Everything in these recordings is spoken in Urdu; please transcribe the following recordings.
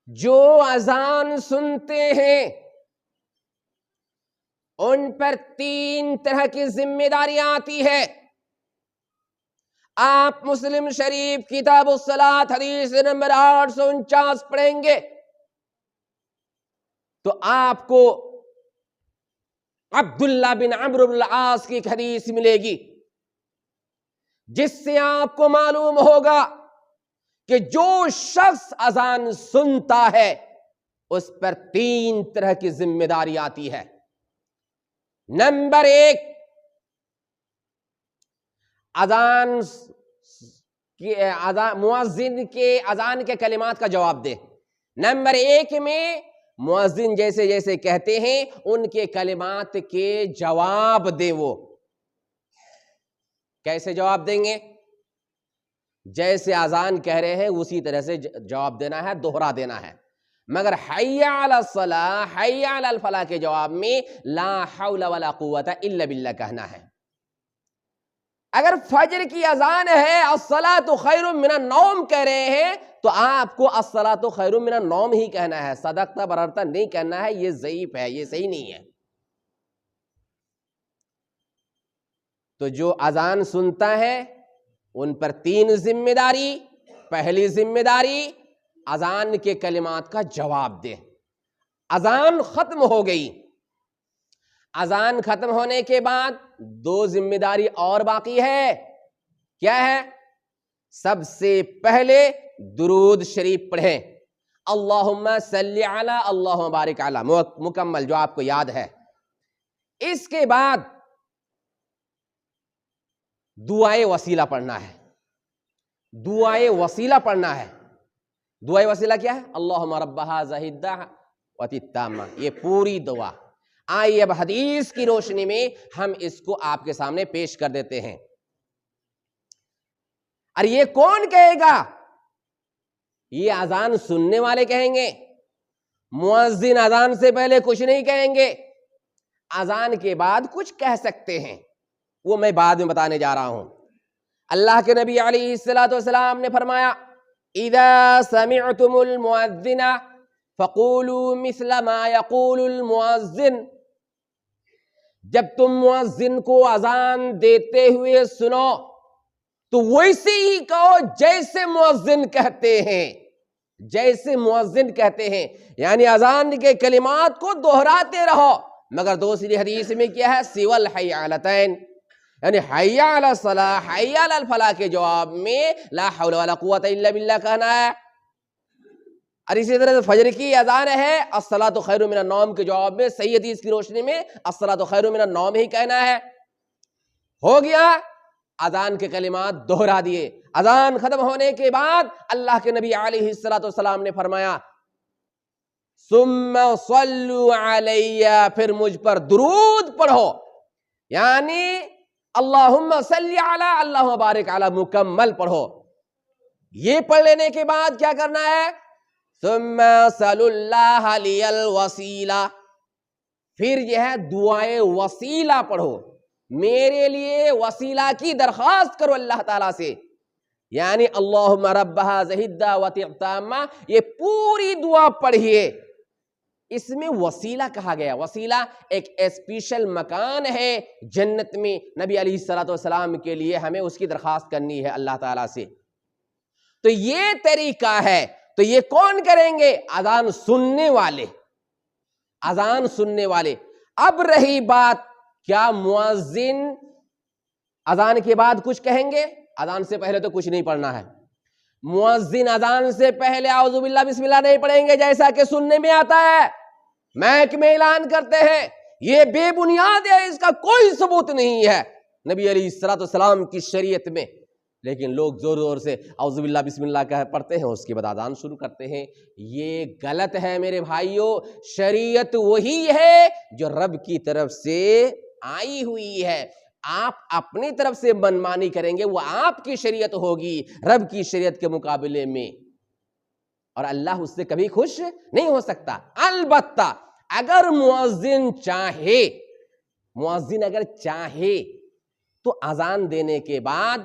جو اذان سنتے ہیں ان پر 3 طرح کی ذمہ داریاں آتی ہے. آپ مسلم شریف کتاب الصلاۃ حدیث نمبر 849 پڑھیں گے تو آپ کو عبداللہ بن عمرو بن العاص کی ایک حدیث ملے گی جس سے آپ کو معلوم ہوگا کہ جو شخص اذان سنتا ہے اس پر 3 طرح کی ذمہ داری آتی ہے. نمبر 1، مؤذن کے اذان کے کلمات کا جواب دے. نمبر 1 میں مؤذن جیسے جیسے کہتے ہیں ان کے کلمات کے جواب دے. وہ کیسے جواب دیں گے؟ جیسے اذان کہہ رہے ہیں اسی طرح سے جواب دینا ہے، دوہرا دینا ہے. مگر حی علی الصلاۃ حی علی الفلاح کے جواب میں لا حول ولا قوت الا باللہ کہنا ہے. اگر فجر کی اذان ہے الصلاۃ خیر من النوم کہہ رہے ہیں تو آپ کو الصلاۃ خیر من النوم ہی کہنا ہے، صدقت بررت نہیں کہنا ہے. یہ ضعیف ہے، یہ صحیح نہیں ہے. تو جو اذان سنتا ہے ان پر 3 ذمہ داری. پہلی ذمہ داری اذان کے کلمات کا جواب دے. اذان ختم ہو گئی، اذان ختم ہونے کے بعد 2 ذمہ داری اور باقی ہے. کیا ہے؟ سب سے پہلے درود شریف پڑھیں، اللہم صلی علی اللہم بارک علی، مکمل جو آپ کو یاد ہے. اس کے بعد دعائے وسیلہ پڑھنا ہے. دعائے وسیلہ پڑھنا ہے. دعائے وسیلہ کیا ہے؟ اللہم رب ھذہ الدعوۃ التامہ. یہ پوری دعا. آئیے اب حدیث کی روشنی میں ہم اس کو آپ کے سامنے پیش کر دیتے ہیں. اور یہ کون کہے گا؟ یہ اذان سننے والے کہیں گے. مؤذن اذان سے پہلے کچھ نہیں کہیں گے، اذان کے بعد کچھ کہہ سکتے ہیں، وہ میں بعد میں بتانے جا رہا ہوں. اللہ کے نبی علیہ الصلوۃ والسلام نے فرمایا اذا سمعتم المؤذن فقولوا مثل ما يقول المؤذن. جب تم مؤذن کو اذان دیتے ہوئے سنو تو ویسے ہی کہو جیسے مؤذن کہتے ہیں. جیسے مؤذن کہتے ہیں یعنی اذان کے کلمات کو دہراتے رہو. مگر دوسری حدیث میں کیا ہے؟ سوى الحیالتین، یعنی حی علی الصلاۃ حی علی الفلاح کے جواب میں لا حول ولا قوت الا باللہ کہنا ہے. اور اسی طرح فجر کی اذان ہے الصلاۃ خیر من النوم کے جواب میں صحیح حدیث کی روشنی میں الصلاۃ خیر من النوم ہی کہنا ہے. ہو گیا، اذان کے کلمات دہرا دیے. اذان ختم ہونے کے بعد اللہ کے نبی علیہ الصلوۃ والسلام نے فرمایا ثم صلوا علی، پھر مجھ پر درود پڑھو. یعنی اللہم صلی علی اللہم بارک علی مکمل پڑھو. یہ پڑھ لینے کے بعد کیا کرنا ہے؟ ثم صلوا اللہ لی الوسیلہ، پھر یہ ہے دعائے وسیلہ پڑھو. میرے لیے وسیلہ کی درخواست کرو اللہ تعالیٰ سے. یعنی اللہم رب ھذہ الدعوۃ التامہ، یہ پوری دعا پڑھیے. اس میں وسیلہ کہا گیا. وسیلہ ایک اسپیشل مکان ہے جنت میں. نبی علیہ الصلوۃ والسلام کے لیے ہمیں اس کی درخواست کرنی ہے اللہ تعالیٰ سے. تو یہ طریقہ ہے. تو یہ کون کریں گے؟ اذان سننے والے. اذان سننے والے. اب رہی بات کیا مؤذن اذان کے بعد کچھ کہیں گے؟ اذان سے پہلے تو کچھ نہیں پڑھنا ہے. مؤذن اذان سے پہلے اعوذ باللہ بسم اللہ نہیں پڑھیں گے جیسا کہ سننے میں آتا ہے. میک میں اعلان کرتے ہیں یہ بے بنیاد ہے، اس کا کوئی ثبوت نہیں ہے نبی علیہ الصلوۃ والسلام کی شریعت میں. لیکن لوگ زور زور سے اعوذ باللہ بسم اللہ کہہ پڑھتے ہیں، اس کے بعد اذان شروع کرتے ہیں. یہ غلط ہے میرے بھائیوں. شریعت وہی ہے جو رب کی طرف سے آئی ہوئی ہے. آپ اپنی طرف سے منمانی کریں گے وہ آپ کی شریعت ہوگی رب کی شریعت کے مقابلے میں، اور اللہ اس سے کبھی خوش نہیں ہو سکتا. البتہ اگر مؤذن اگر چاہے تو اذان دینے کے بعد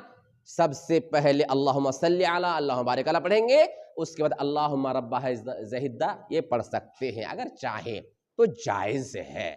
سب سے پہلے اللہم صلی علی اللہم بارک علی پڑھیں گے، اس کے بعد اللہم رب زہدہ یہ پڑھ سکتے ہیں اگر چاہیں تو جائز ہے۔